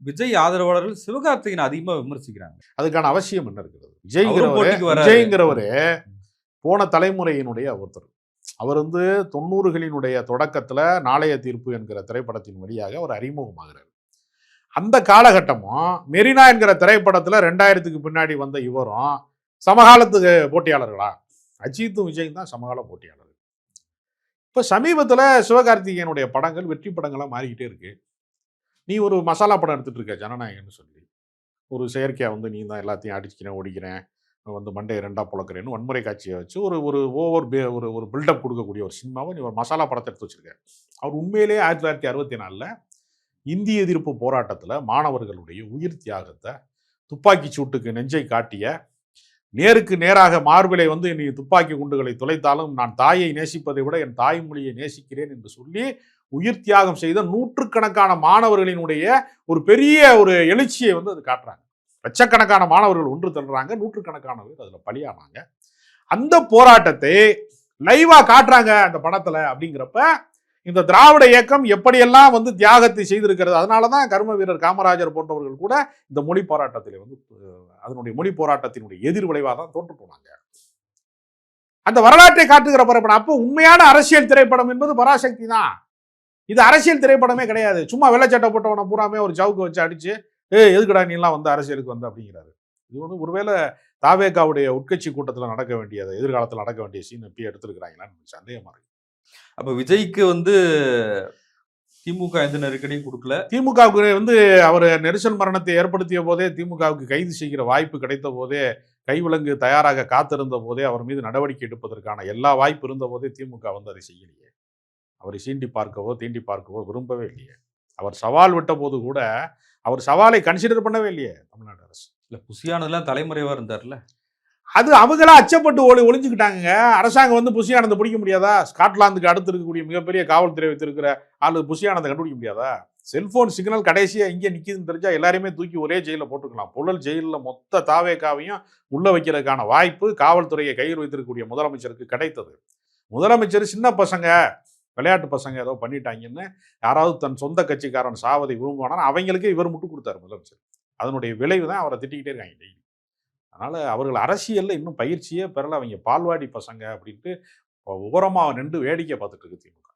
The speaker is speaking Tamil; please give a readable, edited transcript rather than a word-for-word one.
விஜய் ஆதரவாளர்கள் சிவகார்த்திகேயனை அதிகமா விமர்சிக்கிறாங்க. அதுக்கான அவசியம் என்ன இருக்கிறது? அவரும் போட்டிக்கு வராரு. விஜய்ங்கிறவரு போன தலைமுறையினுடைய ஒருத்தர். அவர் 90களினுடைய தொடக்கத்துல நாளைய தீர்ப்பு என்கிற திரைப்படத்தின் வழியாக அவர் அறிமுகமாகிறார். அந்த காலகட்டமும் மெரினா என்கிற திரைப்படத்துல 2000க்கு பின்னாடி வந்த இவரும் சமகாலத்துக்கு போட்டியாளர்களா? அஜித்தும் விஜயும் தான் சமகால போட்டியாளர்கள். இப்ப சமீபத்துல சிவகார்த்திகேயனுடைய படங்கள் வெற்றி படங்களா மாறிக்கிட்டே இருக்கு. நீ ஒரு மசாலா படம் எடுத்துட்டு இருக்க ஜனநாயகன்னு சொல்லி, ஒரு செயற்கையா நீ தான் எல்லாத்தையும் அடிச்சுக்கிறேன் ஓடிக்கிறேன் மண்டையை ரெண்டா புழக்கிறேன்னு வன்முறை காட்சியை வச்சு ஒரு ஒரு ஓவர் ஒரு பில்டப் கொடுக்கக்கூடிய ஒரு சினிமாவை நீ ஒரு மசாலா படத்தை எடுத்து வச்சிருக்க. அவர் உண்மையிலேயே 1964 இந்திய எதிர்ப்பு போராட்டத்தில் மாணவர்களுடைய உயிர் தியாகத்தை, துப்பாக்கி சூட்டுக்கு நெஞ்சை காட்டிய, நேருக்கு நேராக மார்பிலை நீ துப்பாக்கி குண்டுகளை துளைத்தாலும் நான் தாயை நேசிப்பதை விட என் தாய்மொழியை நேசிக்கிறேன் என்று சொல்லி உயிர் தியாகம் செய்த நூற்றுக்கணக்கான மாணவர்களினுடைய ஒரு பெரிய ஒரு எழுச்சியை அது காட்டுறாங்க. லட்சக்கணக்கான மாணவர்கள் ஒன்று திரள்றாங்க, நூற்றுக்கணக்கான பேர் அதுல பலியானாங்க. அந்த போராட்டத்தை லைவா காட்டுறாங்க அந்த படத்துல. அப்படிங்கிறப்ப இந்த திராவிட இயக்கம் எப்படியெல்லாம் தியாகத்தை செய்திருக்கிறது. அதனாலதான் கர்ம வீரர் காமராஜர் போன்றவர்கள் கூட இந்த மொழி போராட்டத்தில் அதனுடைய மொழி போராட்டத்தினுடைய எதிர் விளைவாக தான் தோற்று போனாங்க. அந்த வரலாற்றை காட்டுகிற பரப்படம். அப்போ உண்மையான அரசியல் திரைப்படம் என்பது பராசக்தி தான். இது அரசியல் திரைப்படமே கிடையாது. சும்மா வெள்ளச்சட்டை போட்டவனை பூராமே ஒரு சவுக்கு வச்சு அடிச்சு எதுக்குடா நீ எல்லாம் அரசியலுக்கு அப்படிங்கிறாரு. இது ஒருவேளை தாவேகாவுடைய உட்கட்சி கூட்டத்தில் நடக்க வேண்டியது, எதிர்காலத்தில் நடக்க வேண்டிய சீன் எப்பயும் எடுத்துருக்கிறாங்களான்னு சந்தேகமா இருக்கு. அப்ப விஜய்க்கு திமுக எந்த நெருக்கடியும் கொடுக்கல. திமுகவுக்கு அவர் நெரிசல் மரணத்தை ஏற்படுத்திய போதே, திமுகவுக்கு கைது செய்கிற வாய்ப்பு கிடைத்த போதே, கைவிலங்கு தயாராக காத்திருந்த போதே, அவர் மீது நடவடிக்கை எடுப்பதற்கான எல்லா வாய்ப்பு இருந்த போதே திமுக அதை செய்யலையே. அவரை சீண்டி பார்க்கவோ தீண்டி பார்க்கவோ விரும்பவே இல்லையே. அவர் சவால் விட்ட போது கூட அவர் சவாலை கன்சிடர் பண்ணவே இல்லையே தமிழ்நாடு அரசு. இல்ல புசியானதுலாம் தலைமுறைவா இருந்தார்ல, அது அவங்களா அச்சப்பட்டு ஒளிஞ்சுக்கிட்டாங்க. அரசாங்கம் புசியானந்தை பிடிக்க முடியாதா? ஸ்காட்லாந்துக்கு அடுத்து இருக்கக்கூடிய மிகப்பெரிய காவல்துறை வைத்திருக்கிற ஆளு புசியானந்தை கண்டுபிடிக்க முடியாதா? செல்போன் சிக்னல் கடைசியா இங்கே நிற்கிதுன்னு தெரிஞ்சா எல்லாருமே தூக்கி ஒரே ஜெயிலில் போட்டுக்கலாம். புழல் ஜெயிலில் மொத்த தாவேகாவையும் உள்ள வைக்கிறதுக்கான வாய்ப்பு காவல்துறையை கையில் வைத்திருக்கக்கூடிய முதலமைச்சருக்கு கிடைத்தது. முதலமைச்சர் சின்ன பசங்க, விளையாட்டு பசங்க ஏதோ பண்ணிட்டாங்கன்னு யாராவது தன் சொந்த கட்சிக்காரன் சாவதை விரும்புவானா அவங்களுக்கே இவர் முட்டு கொடுத்தாரு முதலமைச்சர். அதனுடைய விளைவு தான் அவரை திட்டிக்கிட்டே இருக்காங்க டெய்லி. அதனால அவர்கள் அரசியல்ல இன்னும் பயிற்சியே பெறல. அவங்க பால்வாடி பசங்க அப்படின்ட்டு ஓரமாக நின்று வேடிக்கை பார்த்துட்டு இருக்கு திமுக.